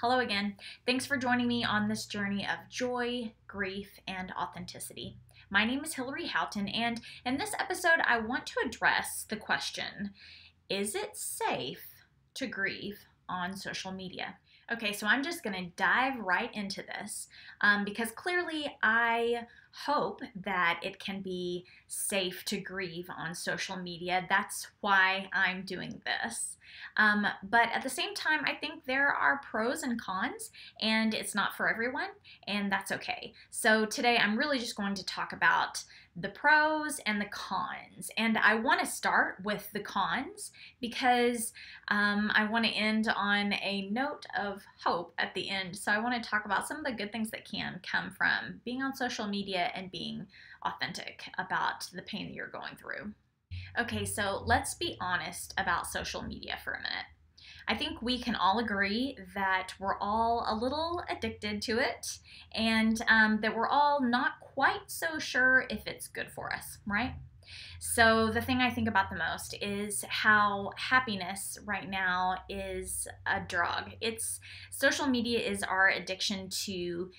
Hello again. Thanks for joining me on this journey of joy, grief, and authenticity. My name is Hilarie Houghton, and in this episode, I want to address the question, is it safe to grieve on social media? Okay, so I'm just going to dive right into this because clearly I hope that it can be safe to grieve on social media. That's why I'm doing this. But at the same time, I think there are pros and cons, and it's not for everyone, and that's okay. So today I'm really just going to talk about the pros and the cons. And I want to start with the cons because I want to end on a note of hope at the end. So I want to talk about some of the good things that can come from being on social media and being authentic about the pain that you're going through. Okay, so let's be honest about social media for a minute. I think we can all agree that we're all a little addicted to it and that we're all not quite so sure if it's good for us, right? So the thing I think about the most is how happiness right now is a drug. Social media is our addiction to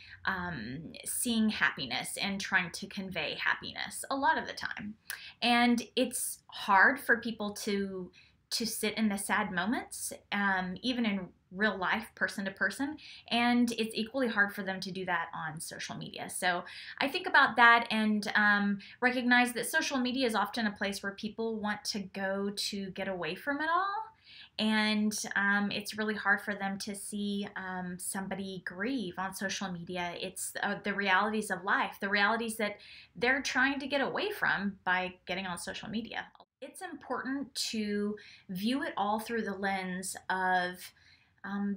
seeing happiness and trying to convey happiness a lot of the time. And it's hard for people to sit in the sad moments, even in real life, person to person, and it's equally hard for them to do that on social media. So I think about that and recognize that social media is often a place where people want to go to get away from it all. And it's really hard for them to see somebody grieve on social media. It's the realities of life, the realities that they're trying to get away from by getting on social media. It's important to view it all through the lens of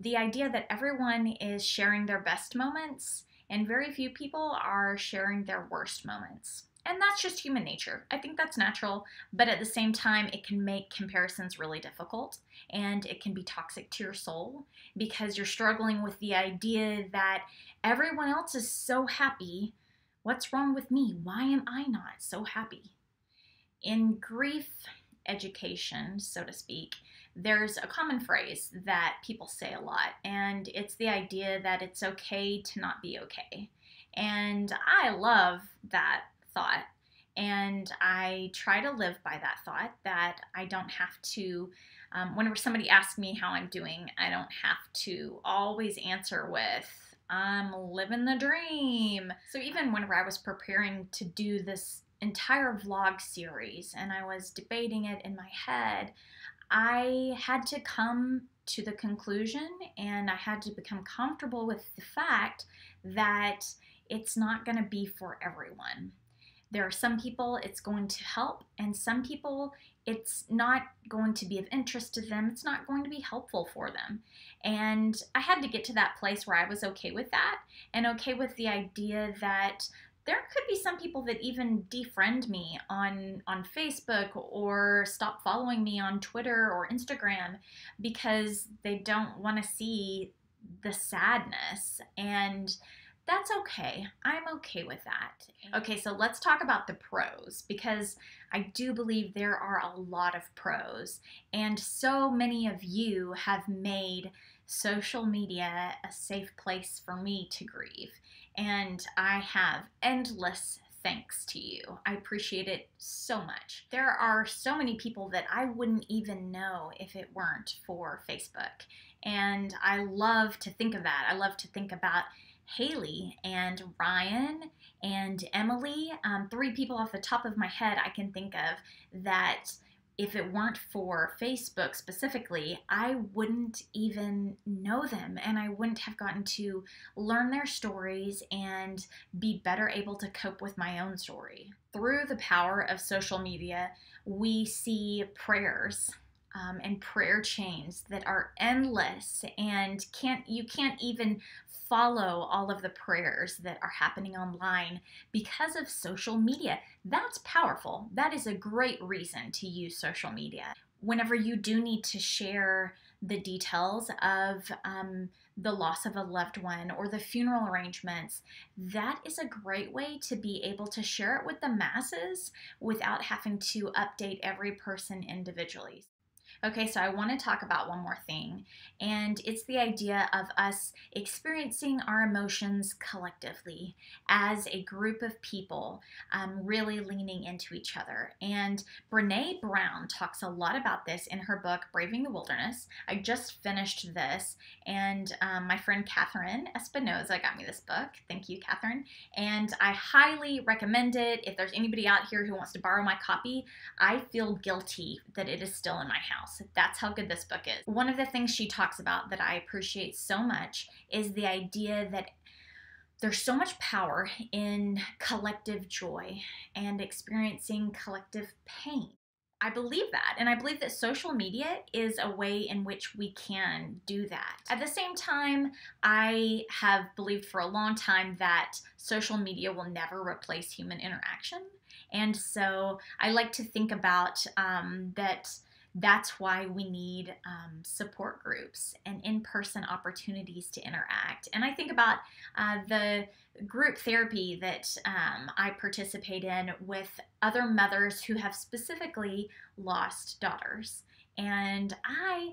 the idea that everyone is sharing their best moments and very few people are sharing their worst moments. And that's just human nature. I think that's natural, but at the same time, it can make comparisons really difficult and it can be toxic to your soul because you're struggling with the idea that everyone else is so happy. What's wrong with me? Why am I not so happy? In grief education, so to speak, there's a common phrase that people say a lot, and it's the idea that it's okay to not be okay. And I love that thought, and I try to live by that thought, that I don't have to, whenever somebody asks me how I'm doing, I don't have to always answer with, I'm living the dream. So even whenever I was preparing to do this entire vlog series and I was debating it in my head, I had to come to the conclusion and I had to become comfortable with the fact that it's not going to be for everyone. There are some people it's going to help and some people it's not going to be of interest to them. It's not going to be helpful for them. And I had to get to that place where I was okay with that and okay with the idea that there could be some people that even defriend me on Facebook or stop following me on Twitter or Instagram because they don't want to see the sadness, and that's okay. I'm okay with that. Okay, so let's talk about the pros because I do believe there are a lot of pros, and so many of you have made social media a safe place for me to grieve. And I have endless thanks to you. I appreciate it so much. There are so many people that I wouldn't even know if it weren't for Facebook. And I love to think of that. I love to think about Haley and Ryan and Emily, 3 people off the top of my head I can think of that if it weren't for Facebook specifically, I wouldn't even know them and I wouldn't have gotten to learn their stories and be better able to cope with my own story. Through the power of social media, we see prayers and prayer chains that are endless and you can't even follow all of the prayers that are happening online because of social media. That's powerful. That is a great reason to use social media. Whenever you do need to share the details of the loss of a loved one or the funeral arrangements, that is a great way to be able to share it with the masses without having to update every person individually. Okay, so I want to talk about one more thing, and it's the idea of us experiencing our emotions collectively as a group of people, really leaning into each other. And Brene Brown talks a lot about this in her book, Braving the Wilderness. I just finished this, and my friend Catherine Espinoza got me this book. Thank you, Catherine. And I highly recommend it. If there's anybody out here who wants to borrow my copy, I feel guilty that it is still in my house. That's how good this book is. One of the things she talks about that I appreciate so much is the idea that there's so much power in collective joy and experiencing collective pain. I believe that, and I believe that social media is a way in which we can do that. At the same time, I have believed for a long time that social media will never replace human interaction, and so I like to think about that's why we need support groups and in-person opportunities to interact. And I think about the group therapy that I participate in with other mothers who have specifically lost daughters. And I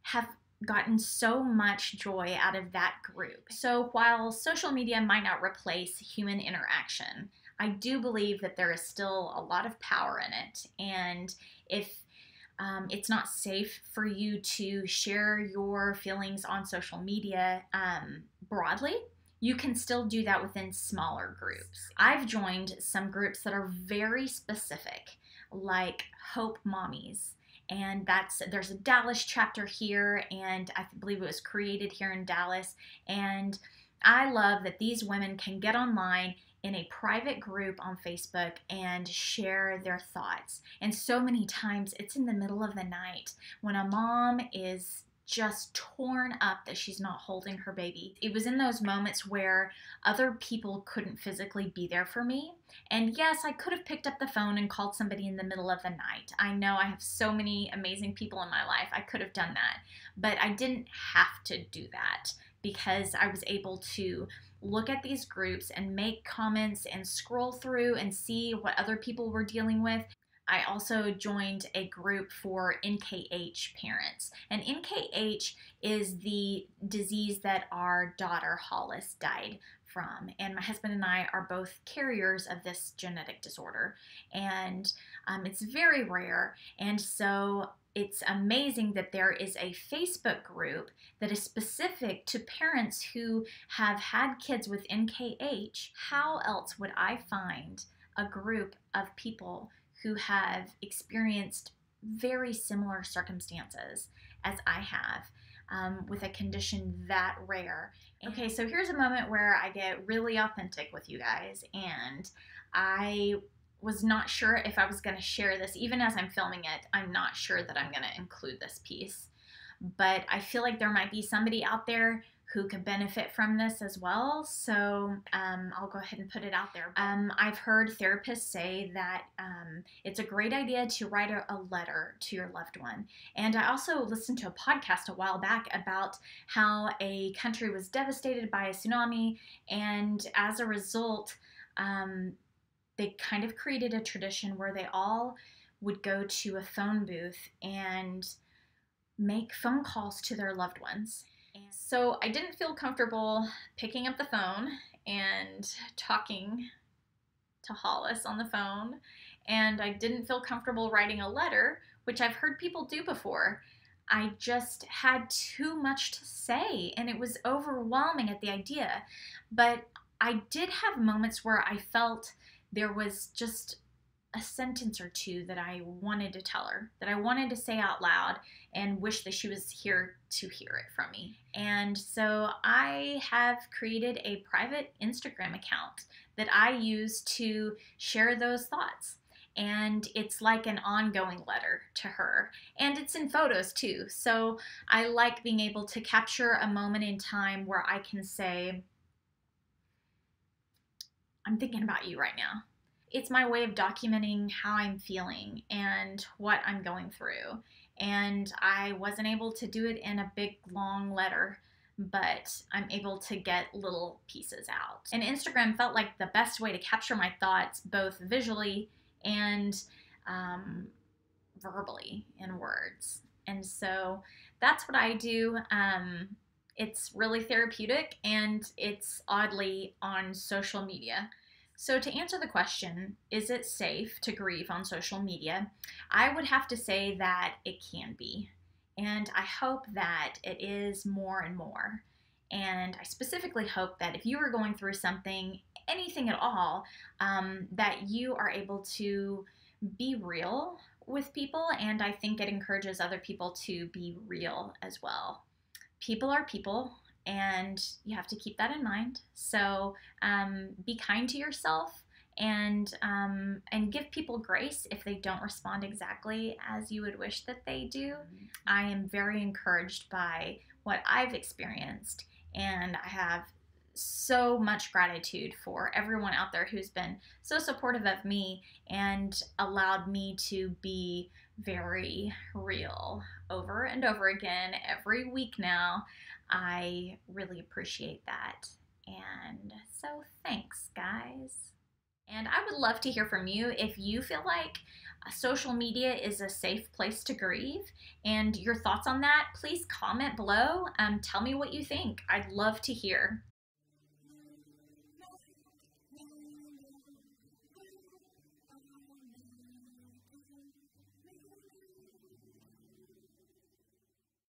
have gotten so much joy out of that group. So while social media might not replace human interaction, I do believe that there is still a lot of power in it. And if it's not safe for you to share your feelings on social media broadly, you can still do that within smaller groups. I've joined some groups that are very specific, like Hope Mommies. And there's a Dallas chapter here, and I believe it was created here in Dallas. And I love that these women can get online in a private group on Facebook and share their thoughts. And so many times it's in the middle of the night when a mom is just torn up that she's not holding her baby. It was in those moments where other people couldn't physically be there for me. And yes, I could have picked up the phone and called somebody in the middle of the night. I know I have so many amazing people in my life. I could have done that, but I didn't have to do that because I was able to look at these groups and make comments and scroll through and see what other people were dealing with. I also joined a group for NKH parents. And NKH is the disease that our daughter Hollis died from. And my husband and I are both carriers of this genetic disorder. And it's very rare. And so it's amazing that there is a Facebook group that is specific to parents who have had kids with NKH. How else would I find a group of people who have experienced very similar circumstances as I have with a condition that rare? Okay, so here's a moment where I get really authentic with you guys, and I was not sure if I was going to share this. Even as I'm filming it, I'm not sure that I'm going to include this piece. But I feel like there might be somebody out there who could benefit from this as well. So I'll go ahead and put it out there. I've heard therapists say that it's a great idea to write a letter to your loved one. And I also listened to a podcast a while back about how a country was devastated by a tsunami. And as a result, they kind of created a tradition where they all would go to a phone booth and make phone calls to their loved ones. And so I didn't feel comfortable picking up the phone and talking to Hollis on the phone, and I didn't feel comfortable writing a letter, which I've heard people do before. I just had too much to say, and it was overwhelming at the idea. But I did have moments where I felt there was just a sentence or two that I wanted to tell her, that I wanted to say out loud and wish that she was here to hear it from me. And so I have created a private Instagram account that I use to share those thoughts. And it's like an ongoing letter to her. And it's in photos too. So I like being able to capture a moment in time where I can say, I'm thinking about you right now. It's my way of documenting how I'm feeling and what I'm going through. and I wasn't able to do it in a big long letter, but I'm able to get little pieces out. And Instagram felt like the best way to capture my thoughts, both visually and verbally in words. And so that's what I do. It's really therapeutic, and it's oddly on social media. So to answer the question, is it safe to grieve on social media? I would have to say that it can be. And I hope that it is more and more. And I specifically hope that if you are going through something, anything at all, that you are able to be real with people. And I think it encourages other people to be real as well. People are people, and you have to keep that in mind. So be kind to yourself, and give people grace if they don't respond exactly as you would wish that they do. I am very encouraged by what I've experienced, and I have so much gratitude for everyone out there who's been so supportive of me and allowed me to be very real over and over again every week now. I really appreciate that. And so thanks, guys. And I would love to hear from you if you feel like social media is a safe place to grieve, and your thoughts on that. Please comment below. Tell me what you think. I'd love to hear.